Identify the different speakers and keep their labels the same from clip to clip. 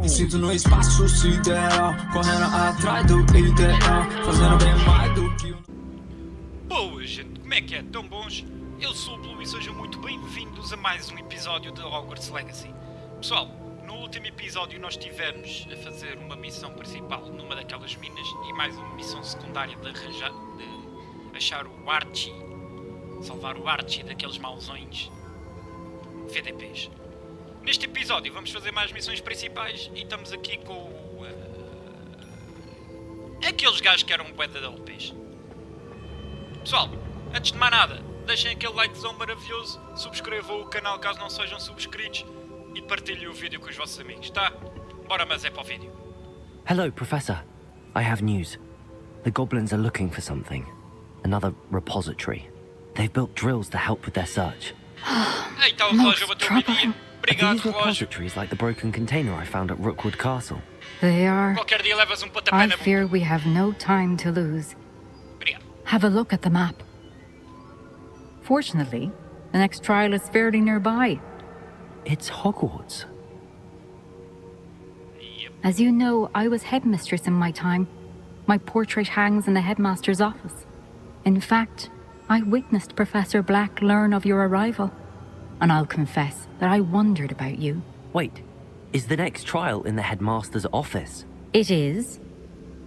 Speaker 1: Me sinto no espaço sideral, correndo atrás do ideal, fazendo bem mais do que
Speaker 2: Boa gente, como é que é? Tão bons? Eu sou o Blue e sejam muito bem-vindos a mais um episódio de Hogwarts Legacy. Pessoal, no último episódio nós estivemos a fazer uma missão principal numa daquelas minas e mais uma missão secundária de achar o Archie, salvar o Archie daqueles mauzões VDPs. Neste episódio vamos fazer mais missões principais e estamos aqui com aqueles gajos que eram bué de LPs. Pessoal, antes de mais nada, deixem aquele likezão maravilhoso, subscrevam o canal caso não sejam subscritos e partilhem o vídeo com os vossos amigos, tá? Bora, mas é para o vídeo.
Speaker 3: Hello, Professor. I have news. The goblins are looking for something. Another repository. They've built drills to help with their search.
Speaker 2: Eita, o relógio bateu o dia.
Speaker 3: Are
Speaker 2: Obrigado,
Speaker 3: these
Speaker 2: relógio.
Speaker 3: repositories like the broken container I found at Rookwood Castle?
Speaker 4: They are.
Speaker 2: Qualquer dia levas pontapé
Speaker 4: I
Speaker 2: na
Speaker 4: fear we have no time to lose.
Speaker 2: Obrigado.
Speaker 4: Have a look at the map. Fortunately, the next trial is fairly nearby.
Speaker 3: It's Hogwarts.
Speaker 2: Yep.
Speaker 4: As you know, I was headmistress in my time. My portrait hangs in the headmaster's office. In fact, I witnessed Professor Black learn of your arrival. And I'll confess that I wondered about you.
Speaker 3: Wait, is the next trial in the headmaster's office?
Speaker 4: It is.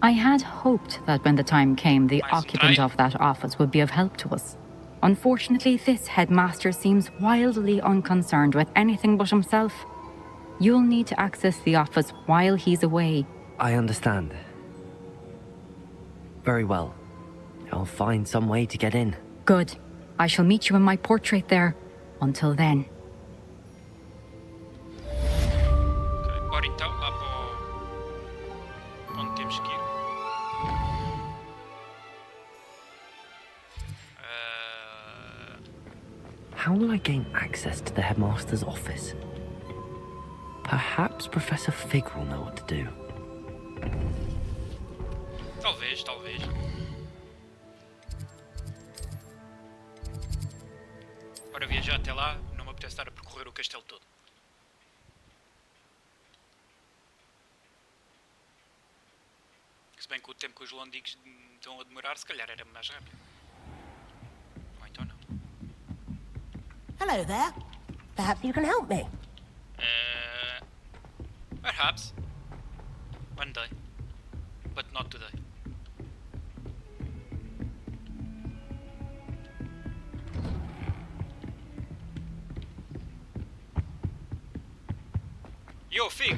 Speaker 4: I had hoped that when the time came, the occupant of that office would be of help to us. Unfortunately, this headmaster seems wildly unconcerned with anything but himself. You'll need to access the office while he's away.
Speaker 3: I understand. Very well. I'll find some way to get in.
Speaker 4: Good. I shall meet you in my portrait there. Until then.
Speaker 2: Ok, bora então lá para onde temos que ir.
Speaker 3: How will I gain access to the headmaster's office? Perhaps Professor Fig will know what to do.
Speaker 2: Talvez. Para viajar até lá, não me apetece estar a percorrer o castelo todo. Se bem que o tempo que os londicos estão a demorar, se calhar era mais rápido. Ou então não.
Speaker 5: Hello there. Perhaps you can help me.
Speaker 2: Perhaps. One day. But not today. Yo, Fig!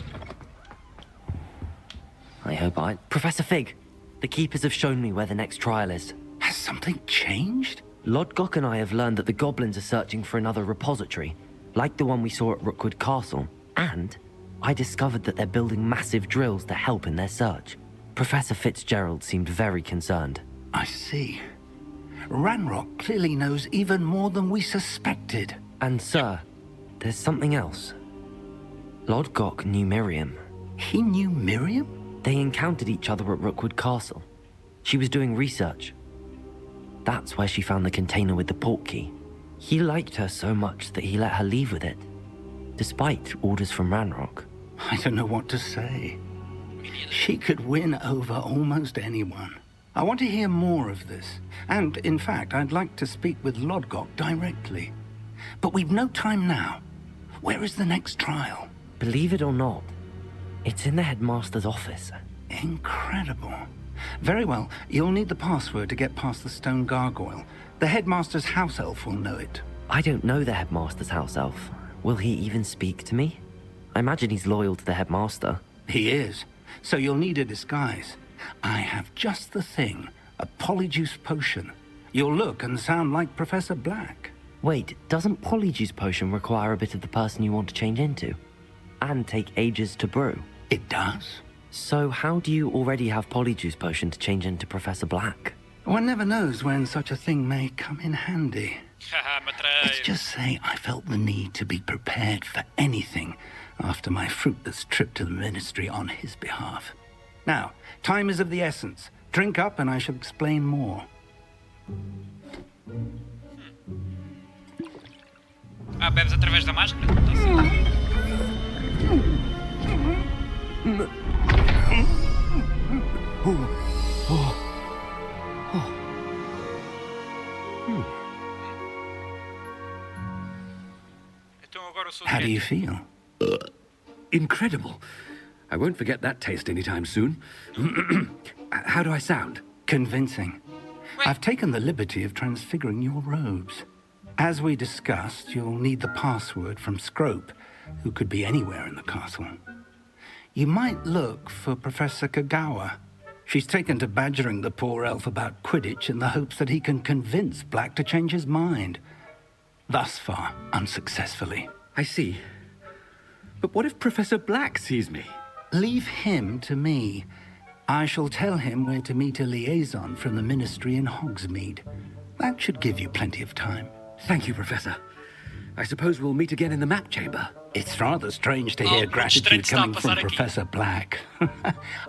Speaker 3: Professor Fig, the keepers have shown me where the next trial is.
Speaker 6: Has something changed?
Speaker 3: Lodgok and I have learned that the goblins are searching for another repository, like the one we saw at Rookwood Castle, and I discovered that they're building massive drills to help in their search. Professor Fitzgerald seemed very concerned.
Speaker 6: I see. Ranrock clearly knows even more than we suspected.
Speaker 3: And sir, there's something else. Lodgok knew Miriam.
Speaker 6: He knew Miriam?
Speaker 3: They encountered each other at Rookwood Castle. She was doing research. That's where she found the container with the portkey. He liked her so much that he let her leave with it, despite orders from Ranrock.
Speaker 6: I don't know what to say. She could win over almost anyone. I want to hear more of this. And, in fact, I'd like to speak with Lodgok directly. But we've no time now. Where is the next trial?
Speaker 3: Believe it or not, it's in the headmaster's office.
Speaker 6: Incredible. Very well, you'll need the password to get past the stone gargoyle. The headmaster's house elf will know it.
Speaker 3: I don't know the headmaster's house elf. Will he even speak to me? I imagine he's loyal to the headmaster.
Speaker 6: He is. So you'll need a disguise. I have just the thing. A polyjuice potion. You'll look and sound like Professor Black.
Speaker 3: Wait, doesn't Polyjuice Potion require a bit of the person you want to change into? And take ages to brew?
Speaker 6: It does.
Speaker 3: So how do you already have Polyjuice Potion to change into Professor Black?
Speaker 6: One never knows when such a thing may come in handy.
Speaker 2: Haha,
Speaker 6: Let's
Speaker 2: matreiro.
Speaker 6: just say I felt the need to be prepared for anything after my fruitless trip to the ministry on his behalf. Now, time is of the essence. Drink up and I shall explain more.
Speaker 2: Ah, bebes através da máscara? Tá certo. Então agora eu sou
Speaker 6: How do you
Speaker 2: diretor.
Speaker 6: feel?
Speaker 7: Incredible. I won't forget that taste anytime soon. How do I sound?
Speaker 6: Convincing. I've taken the liberty of transfiguring your robes. As we discussed, you'll need the password from Scrope, who could be anywhere in the castle. You might look for Professor Kagawa. She's taken to badgering the poor elf about Quidditch in the hopes that he can convince Black to change his mind. Thus far, unsuccessfully.
Speaker 7: I see. But what if Professor Black sees me?
Speaker 6: Leave him to me. I shall tell him where to meet a liaison from the Ministry in Hogsmeade. That should give you plenty of time.
Speaker 7: Thank you, Professor. I suppose we'll meet again in the map chamber.
Speaker 6: It's rather strange to hear
Speaker 2: muito
Speaker 6: gratitude
Speaker 2: estranho está a
Speaker 6: coming from
Speaker 2: passar aqui.
Speaker 6: Professor Black.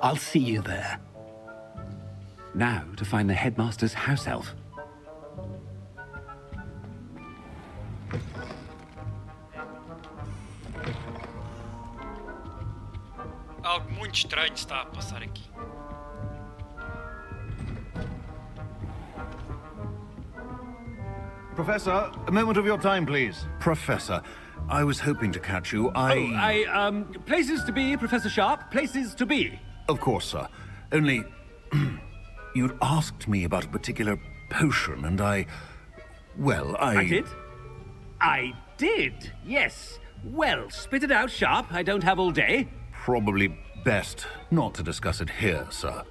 Speaker 6: I'll see you there.
Speaker 7: Now to find the headmaster's house elf.
Speaker 2: Algo muito estranho está a passar aqui.
Speaker 8: Professor, a moment of your time, please. Professor, I was hoping to catch you.
Speaker 7: Places to be, Professor Sharp. Places to be.
Speaker 8: Of course, sir. Only... you'd asked me about a particular potion, and I
Speaker 7: I did, yes. Well, spit it out, Sharp. I don't have all day.
Speaker 8: Probably best not to discuss it here, sir.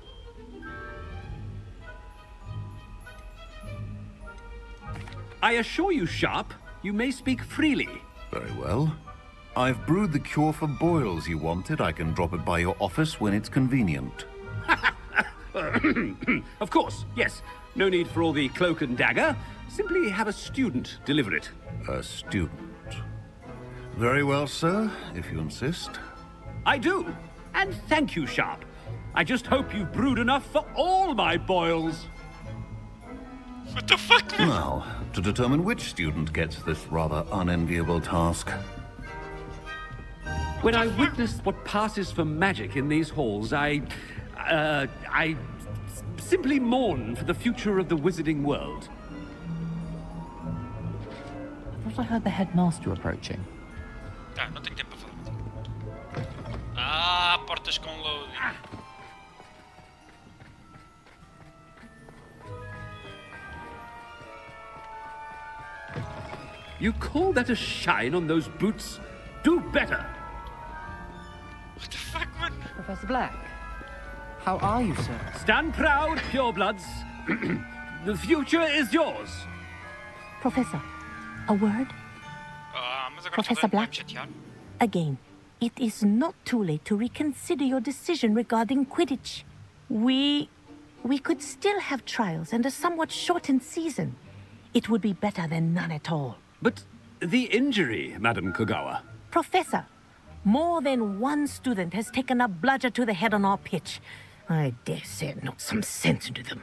Speaker 7: I assure you, Sharp, you may speak freely.
Speaker 8: Very well. I've brewed the cure for boils you wanted. I can drop it by your office when it's convenient.
Speaker 7: Of course, yes. No need for all the cloak and dagger. Simply have a student deliver it.
Speaker 8: A student. Very well, sir, if you insist.
Speaker 7: I do. And thank you, Sharp. I just hope you've brewed enough for all my boils.
Speaker 2: What the fuck, man?
Speaker 8: Now, to determine which student gets this rather unenviable task.
Speaker 7: When I witness what passes for magic in these halls, I simply mourn for the future of the wizarding world.
Speaker 9: I thought I heard the headmaster approaching.
Speaker 2: Tá, não tenho tempo para falar. Ah, portas com loading.
Speaker 7: You call that a shine on those boots? Do better!
Speaker 2: What the fuck, man?
Speaker 9: Professor Black, how are you, sir?
Speaker 7: Stand proud, purebloods. The future is yours.
Speaker 5: Professor, a word?
Speaker 2: Ah, mas agora
Speaker 5: Professor
Speaker 2: vai me
Speaker 5: Black?
Speaker 2: chatear.
Speaker 5: Again, it is not too late to reconsider your decision regarding Quidditch. We could still have trials and a somewhat shortened season. It would be better than none at all.
Speaker 7: But the injury, Madam Kogawa.
Speaker 5: Professor, more than one student has taken a bludger to the head on our pitch. I dare say it knocked some sense into them.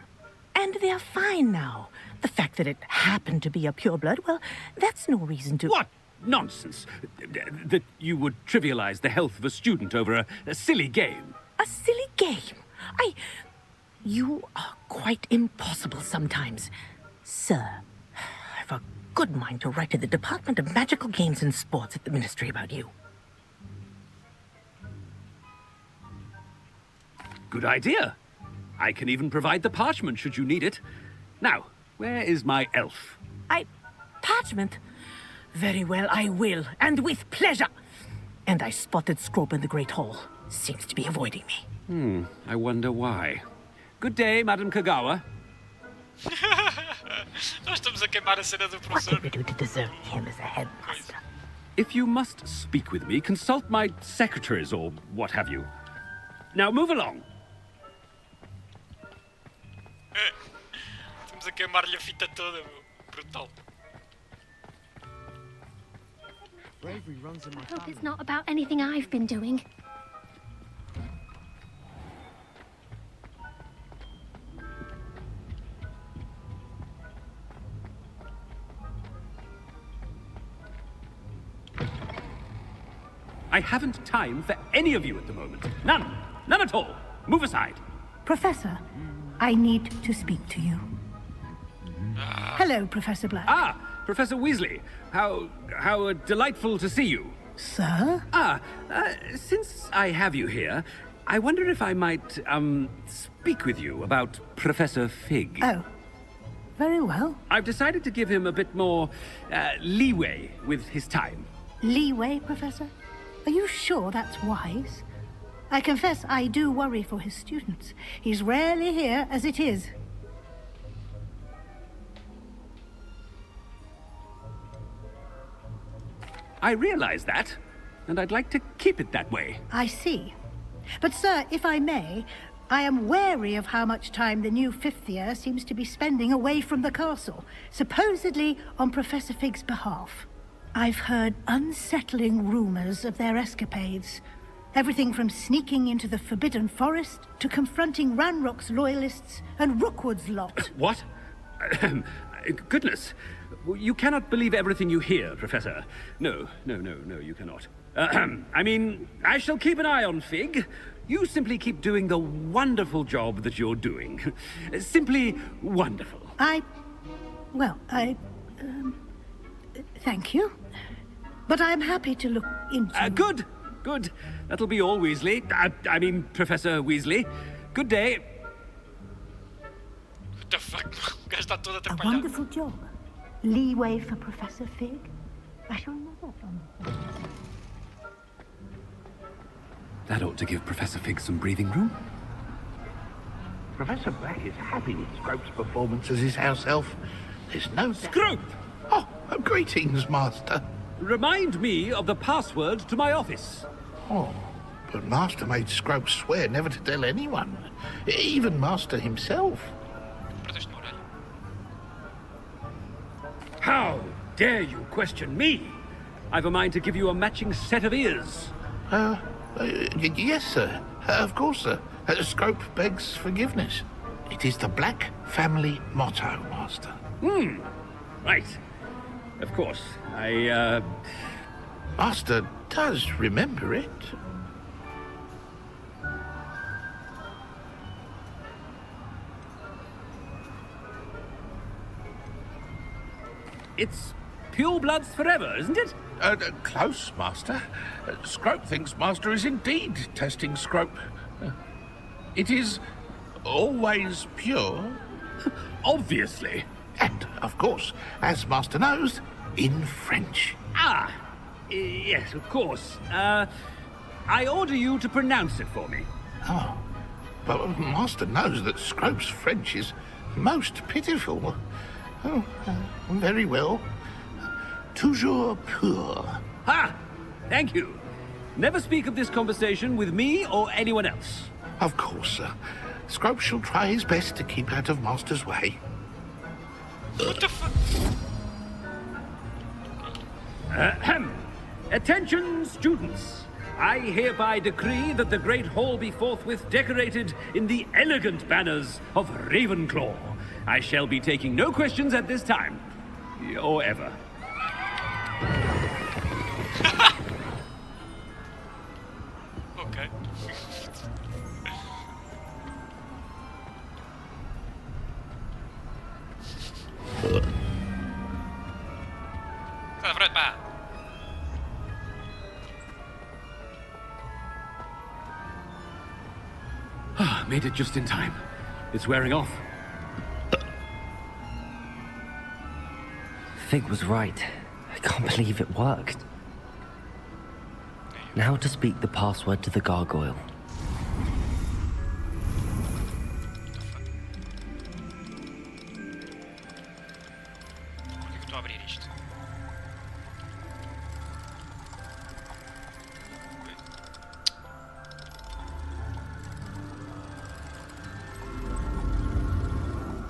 Speaker 5: And they're fine now. The fact that it happened to be a pureblood, well, that's no reason to...
Speaker 7: What nonsense! That you would trivialize the health of a student over a silly game.
Speaker 5: A silly game? You are quite impossible sometimes. Sir, I've a good mind to write to the Department of Magical Games and Sports at the Ministry about you.
Speaker 7: Good idea. I can even provide the parchment should you need it. Now, where is my elf?
Speaker 5: Parchment? Very well, I will, and with pleasure. And I spotted Scrope in the Great Hall. Seems to be avoiding me.
Speaker 7: I wonder why. Good day, Madam Kagawa.
Speaker 2: Nós estamos a queimar a cena do
Speaker 5: What
Speaker 2: professor.
Speaker 5: did we do to deserve him as a headmaster?
Speaker 7: If you must speak with me, consult my secretaries or what have you. Now move along.
Speaker 2: Estamos a queimar-lhe a fita toda, meu. Brutal.
Speaker 10: I hope it's not about anything I've been doing.
Speaker 7: I haven't time for any of you at the moment. None. None at all. Move aside.
Speaker 11: Professor, I need to speak to you. Hello, Professor Black.
Speaker 7: Ah, Professor Weasley. How delightful to see you.
Speaker 11: Sir?
Speaker 7: Since I have you here, I wonder if I might, speak with you about Professor Fig.
Speaker 11: Oh, very well.
Speaker 7: I've decided to give him a bit more, leeway with his time.
Speaker 11: Leeway, Professor? Are you sure that's wise? I confess I do worry for his students. He's rarely here as it is.
Speaker 7: I realize that, and I'd like to keep it that way.
Speaker 11: I see. But, sir, if I may, I am wary of how much time the new fifth year seems to be spending away from the castle, supposedly on Professor Fig's behalf. I've heard unsettling rumors of their escapades. Everything from sneaking into the Forbidden Forest to confronting Ranrock's loyalists and Rookwood's lot.
Speaker 7: What? Goodness. You cannot believe everything you hear, Professor. No, you cannot. I mean, I shall keep an eye on Fig. You simply keep doing the wonderful job that you're doing. Simply wonderful.
Speaker 11: Thank you. But I'm happy to look into...
Speaker 7: Good. That'll be all, Weasley. I mean, Professor Weasley. Good day.
Speaker 2: What the fuck? O gajo está todo
Speaker 11: A
Speaker 2: atrapalhado.
Speaker 11: wonderful job. Leeway for Professor Fig. I shall never understand.
Speaker 7: That ought to give Professor Fig some breathing room.
Speaker 12: Professor Black is happy with Scrope's performance as his house elf. There's no...
Speaker 7: Scrope!
Speaker 12: Oh, greetings, Master.
Speaker 7: Remind me of the password to my office.
Speaker 12: Oh, but Master made Scrope swear never to tell anyone. Even Master himself.
Speaker 2: Perdeste uma orelha.
Speaker 7: How dare you question me? I've a mind to give you a matching set of ears.
Speaker 12: Yes, sir. Of course, sir. Scrope begs forgiveness. It is the Black family motto, Master.
Speaker 7: Right. Of course.
Speaker 12: Master does remember it.
Speaker 7: It's pure bloods forever, isn't it?
Speaker 12: Close, Master. Scrope thinks Master is indeed testing Scrope. It is always pure.
Speaker 7: Obviously.
Speaker 12: And, of course, as Master knows, in French.
Speaker 7: Yes, of course. I order you to pronounce it for me.
Speaker 12: Oh, but Master knows that Scrope's French is most pitiful. Oh, very well. Toujours pur.
Speaker 7: Thank you. Never speak of this conversation with me or anyone else.
Speaker 12: Of course, sir. Scrope shall try his best to keep out of Master's way.
Speaker 2: What the fuck?
Speaker 7: Attention, students. I hereby decree that the Great Hall be forthwith decorated in the elegant banners of Ravenclaw. I shall be taking no questions at this time. Or ever.
Speaker 2: Ok. Sai da frente, pá!
Speaker 7: Made it just in time. It's wearing off.
Speaker 3: Fig was right. I can't believe it worked. Now to speak the password to the gargoyle.
Speaker 2: Por que eu estou a abrir isto?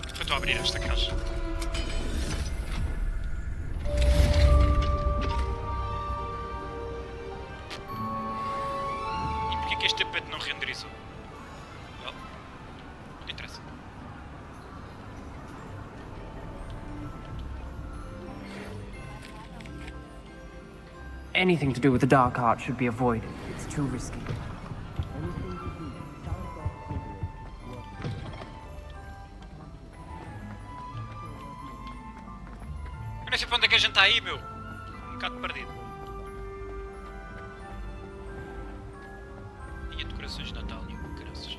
Speaker 2: Por que eu estou a abrir esta caixa? Este tapete não renderizou. Well, não interessa.
Speaker 9: Anything to do with the dark art should be avoided. It's too risky.
Speaker 2: Eu nem sei para onde é que a gente está aí, meu. Um bocado perdido. E a decorações de Natal, graças.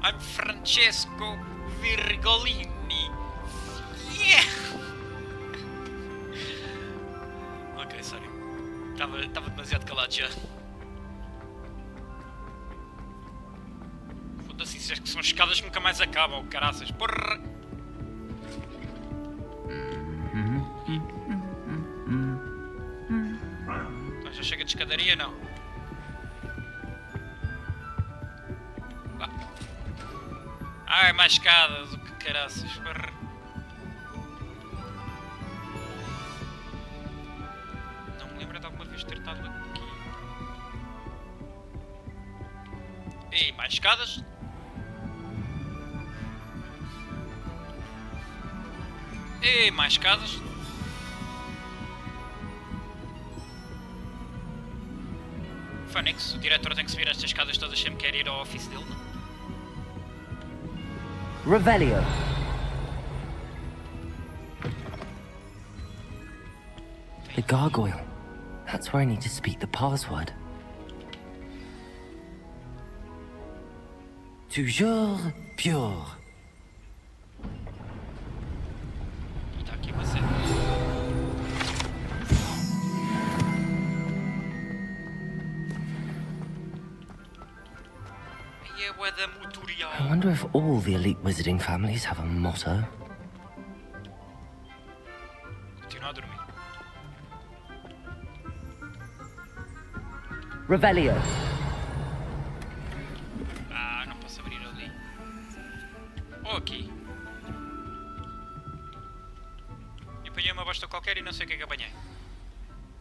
Speaker 2: I'm Francesco Virgolini. Yeah! Ok, sorry. Estava demasiado calado já. Foda-se, isso é que são escadas que nunca mais acabam, caraças. Porra! Então já chega de escadaria, não? Ai, mais escadas, o que caraças. Não me lembro de alguma vez ter estado aqui. Ei, mais escadas? Ei, mais escadas? Fónix, o diretor tem que subir estas escadas todas sempre que quer ir ao office dele, não?
Speaker 3: Revelio. The gargoyle. That's where I need to speak the password. Toujours pure.
Speaker 2: E tá aqui uma cena.
Speaker 3: I wonder if all the elite wizarding families have a motto.
Speaker 2: Continua a dormir.
Speaker 3: Revelio.
Speaker 2: Ah, não posso abrir ali. Ou aqui. Eu apanhei uma bosta qualquer e não sei o que é que apanhei.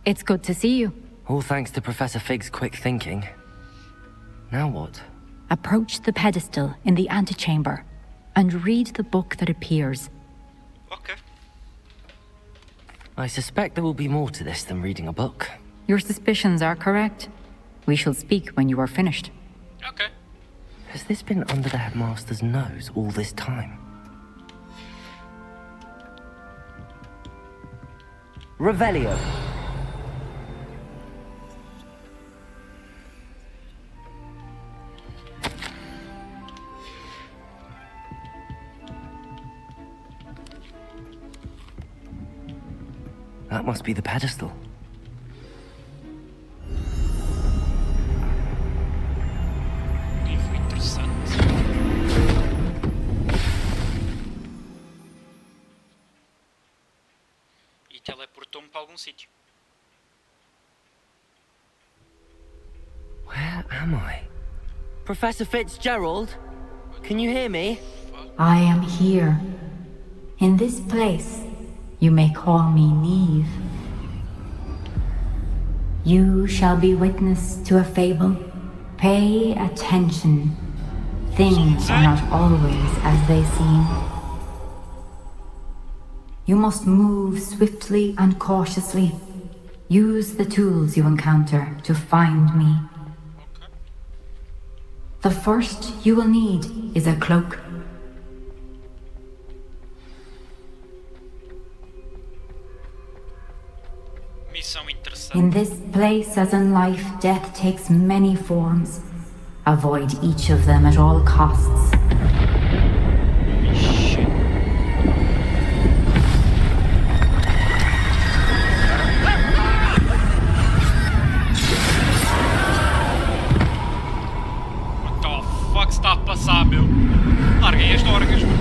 Speaker 4: It's good to see you.
Speaker 3: All thanks to Professor Fig's quick thinking. Now what?
Speaker 4: Approach the pedestal in the antechamber and read the book that appears.
Speaker 2: Okay.
Speaker 3: I suspect there will be more to this than reading a book.
Speaker 4: Your suspicions are correct. We shall speak when you are finished.
Speaker 2: Okay.
Speaker 3: Has this been under the headmaster's nose all this time? Revelio. That must be the pedestal.
Speaker 2: Livro interessante. E teleportou-me para algum sítio.
Speaker 3: Where am I? Professor Fitzgerald? Can you hear me?
Speaker 4: I am here. In this place, you may call me Neve. You shall be witness to a fable. Pay attention. Things are not always as they seem. You must move swiftly and cautiously. Use the tools you encounter to find me. The first you will need is a cloak.
Speaker 2: Missão interessante.
Speaker 4: In this place, as in life, death takes many forms. Avoid each of them at all costs.
Speaker 2: What the fuck está a passar, meu? Larguem as dorgas, meu.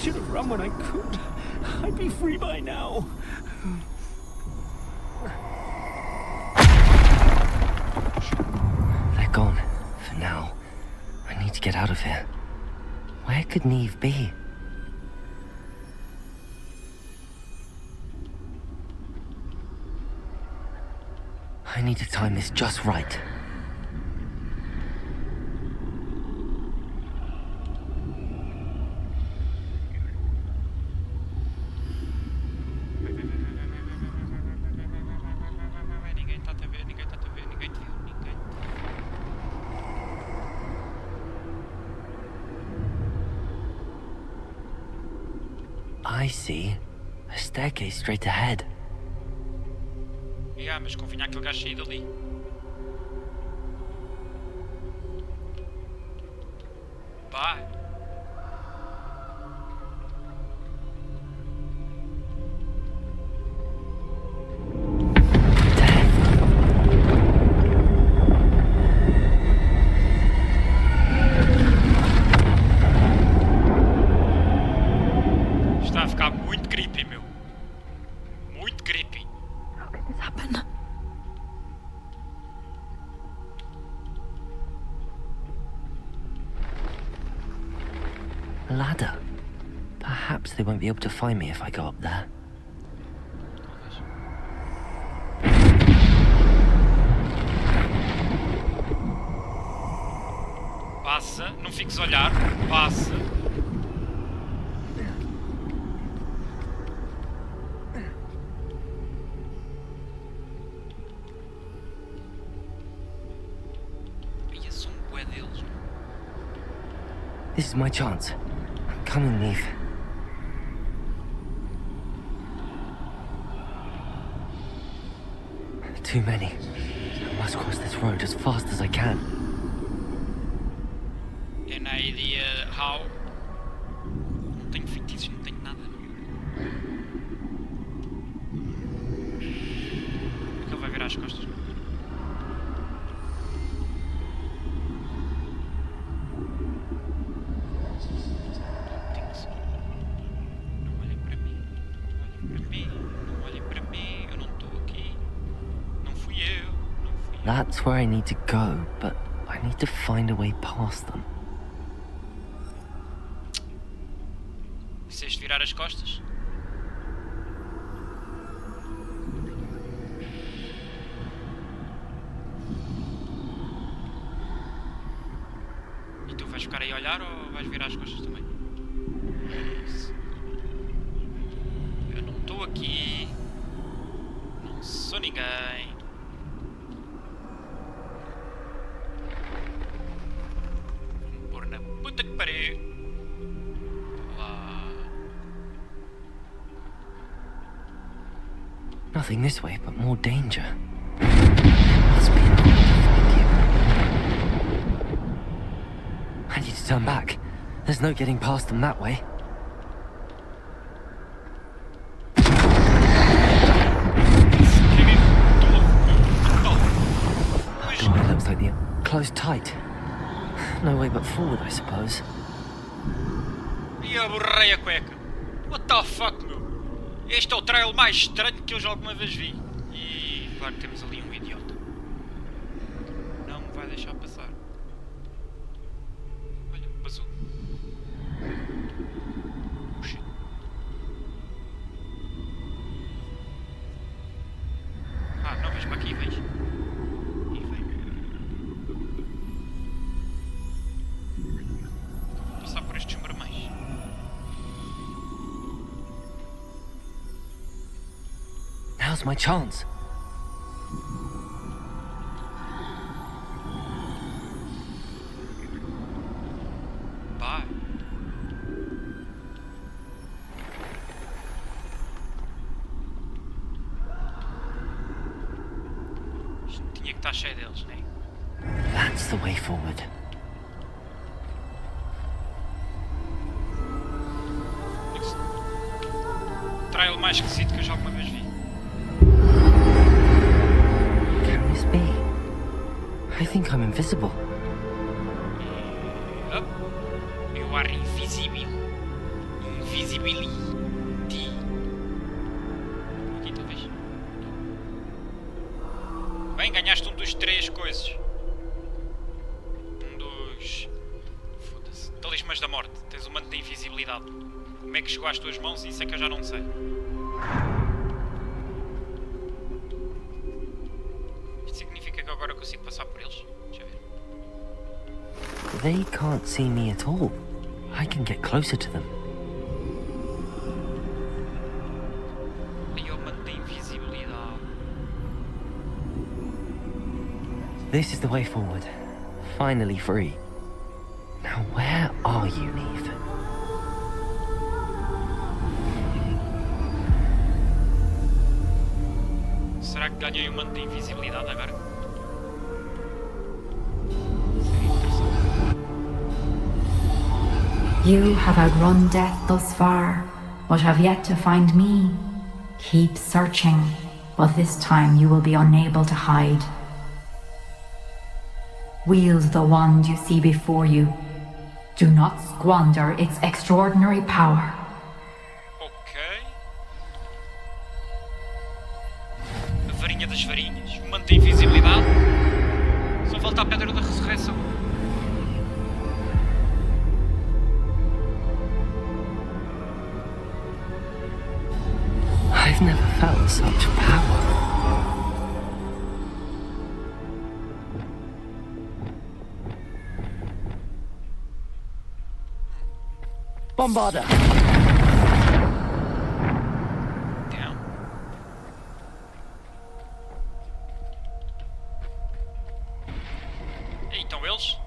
Speaker 7: should have run when I could. I'd be free by now.
Speaker 3: They're gone. For now. I need to get out of here. Where could Neve be? I need to time this just right. I see. A staircase straight ahead.
Speaker 2: Yeah, mas convinha aquele gajo sair dali. Bye. Está a ficar muito creepy, meu. Muito creepy.
Speaker 10: How could this happen?
Speaker 3: A ladder. Perhaps they won't be able to find me if I go up there.
Speaker 2: Passa, não fiques a olhar. Passa.
Speaker 3: This is my chance. I'm coming, Neve. Too many. I must cross this road as fast as I can.
Speaker 2: And idea how? Não tenho feitiços, não tenho nada. Como é que ele vai virar as costas?
Speaker 3: That's where I need to go, but I need to find a way past them.
Speaker 2: Disseste virar as costas? E tu vais ficar aí a olhar ou vais virar as costas também? Isso. Eu não estou aqui. Não sou ninguém. Puta que pariu. Lá.
Speaker 3: Nothing this way, but more danger. There must be another way to find you. I need to turn back. There's no getting past them that way. Oh, it looks like the closed tight. No way but forward, I suppose.
Speaker 2: E a borrei a cueca. What the fuck, meu? Este é o trail mais estranho que eu já alguma vez vi. E claro que temos ali um idiota. Não me vai deixar passar. Olha, passou. Oh, shit. Ah, não, vens para aqui, vens. E vem. Vou passar por estes marmães.
Speaker 3: Now's my chance.
Speaker 2: Bye. Isto tinha que estar cheio deles, não é?
Speaker 3: That's the way forward.
Speaker 2: Trail mais esquisito que eu já alguma vez vi.
Speaker 3: Can this be? I think I'm invisible.
Speaker 2: Yep. You are invisible. invisibility. Aqui talvez. Bem, ganhaste um dos 3 coisas. Um dos... Foda-se. Talismãs da morte. Tens o manto da invisibilidade. Como é que chegou às tuas mãos? Isso é que eu já não sei. Isto significa que agora eu consigo passar por eles? Deixa eu ver.
Speaker 3: They can't see me at all. I can get closer to them.
Speaker 2: Aí eu manto da invisibilidade.
Speaker 3: This is the way forward. Finally free. Now where are you, Neve?
Speaker 2: Será que ganhei o manto da invisibilidade agora?
Speaker 4: You have outrun death thus far, but have yet to find me. Keep searching, but this time you will be unable to hide. Wield the wand you see before you. Do not squander its extraordinary power.
Speaker 2: Ok. A varinha das varinhas, o manto da invisibilidade. Só falta a pedra da ressurreição.
Speaker 3: I've never felt such power. Bombarda!
Speaker 2: Damn. E aí estão eles?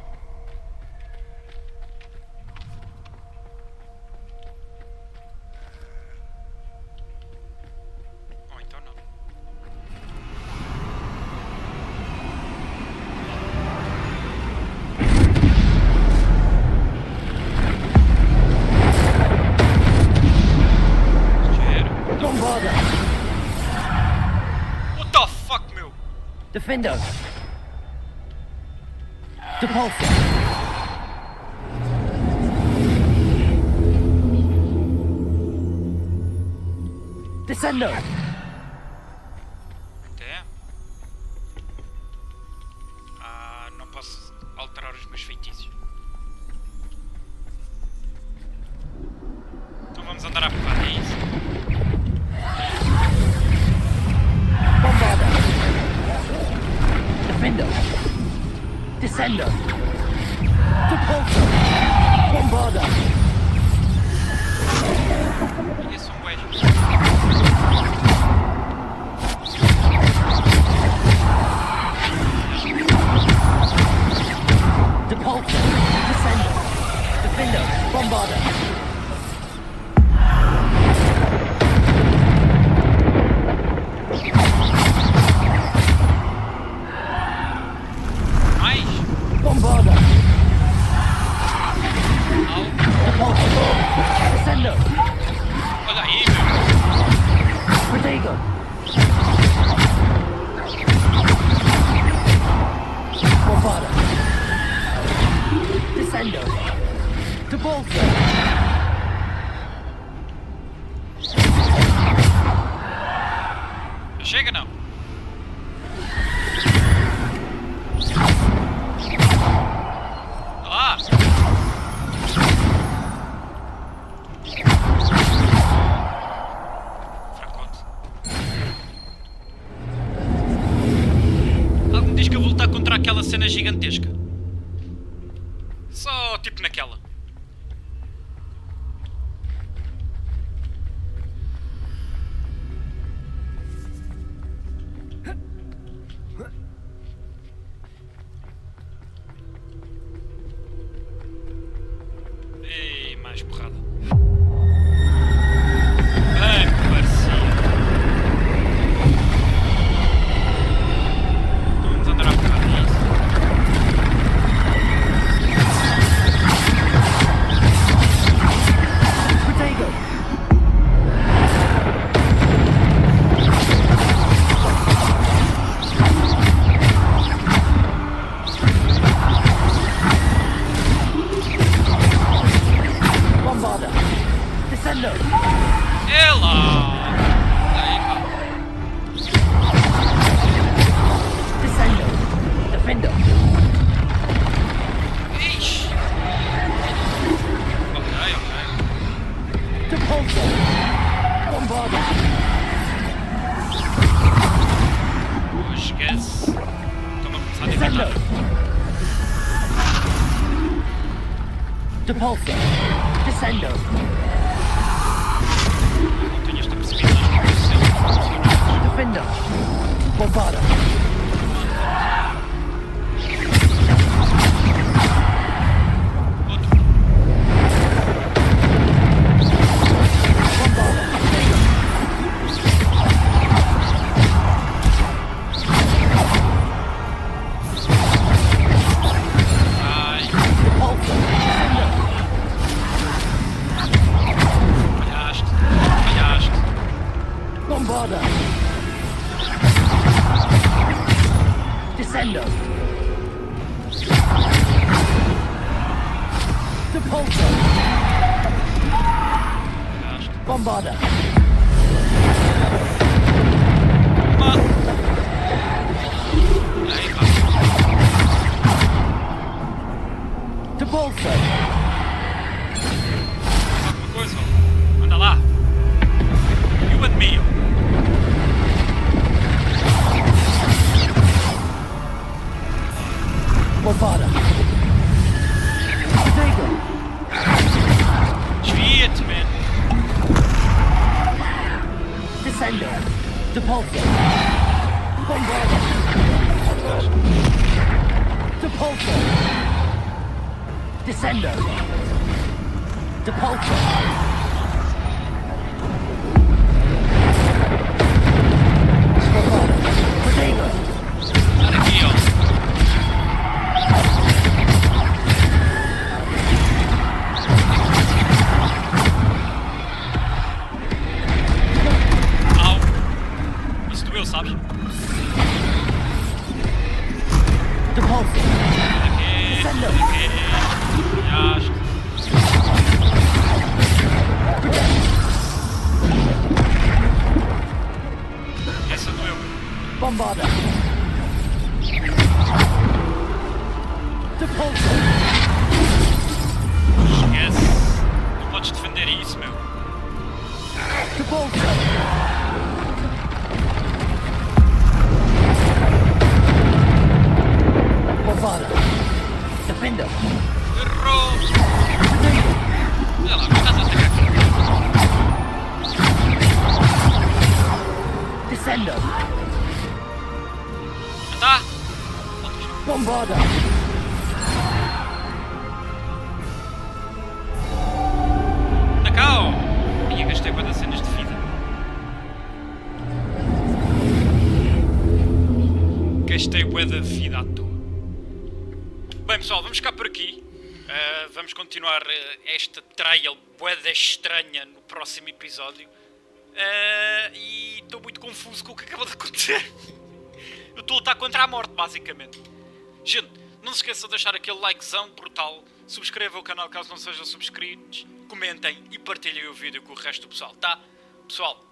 Speaker 2: Ou então não.
Speaker 3: Bombarda!
Speaker 2: What the fuck, meu?
Speaker 3: Defendo! Depulso! Descendo!
Speaker 2: Até. Não posso alterar os meus feitiços. Então vamos andar à porrada, é isso?
Speaker 3: Bombarda! Defendo! Descendo! Depulso! Bombarda!
Speaker 2: E são bués.
Speaker 3: Depulso! Descendo! Defendo! Bombarda!
Speaker 2: Mais?
Speaker 3: Bombarda!
Speaker 2: Au.
Speaker 3: Depulso! Descendo!
Speaker 2: Olha aí, meu.
Speaker 3: Protego! Bombarda! Descendo! Depulso!
Speaker 2: Chega não. Ah! Fracote. Algo me diz que eu vou lutar contra aquela cena gigantesca. Só tipo naquela. Ei, mais porrada. Bem, parecia. Então vamos andar à porrada, é isso?
Speaker 3: Protego! Bombarda! Depulso. Descendo.
Speaker 2: Não tenho esta percepção.
Speaker 3: Defender. Bora. Bombarda! Descendo! Depulso! Bombarda! Depulso!
Speaker 2: Alguma coisa? Anda lá! You and me!
Speaker 3: Bombarda!
Speaker 2: Desvia-te, man!
Speaker 3: Descendo! Depulso! Bombarda! Depulso! Descendo! Depulso!
Speaker 2: Sai daqui, ó! Sabes?
Speaker 3: Depulso!
Speaker 2: Aqui,
Speaker 3: Descendo!
Speaker 2: Essa doeu.
Speaker 3: Bombarda! Depulso!
Speaker 2: Esquece. Não podes defender isso, meu.
Speaker 3: Depulso! Bora! Defenda!
Speaker 2: Errou! Olha lá, mas estás a atacar aqui.
Speaker 3: Descenda!
Speaker 2: Tá?
Speaker 3: Bombarda!
Speaker 2: Anda cá, ó! Minha, gastei bué das cenas de vida. Gastei bué da vida à toa. Bem pessoal, vamos ficar por aqui. Vamos continuar esta trail bué estranha no próximo episódio. E estou muito confuso com o que acabou de acontecer. Eu estou a lutar contra a morte, basicamente. Gente, não se esqueçam de deixar aquele likezão brutal. Subscrevam o canal caso não sejam subscritos. Comentem e partilhem o vídeo com o resto do pessoal, tá? Pessoal,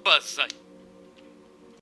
Speaker 2: basei.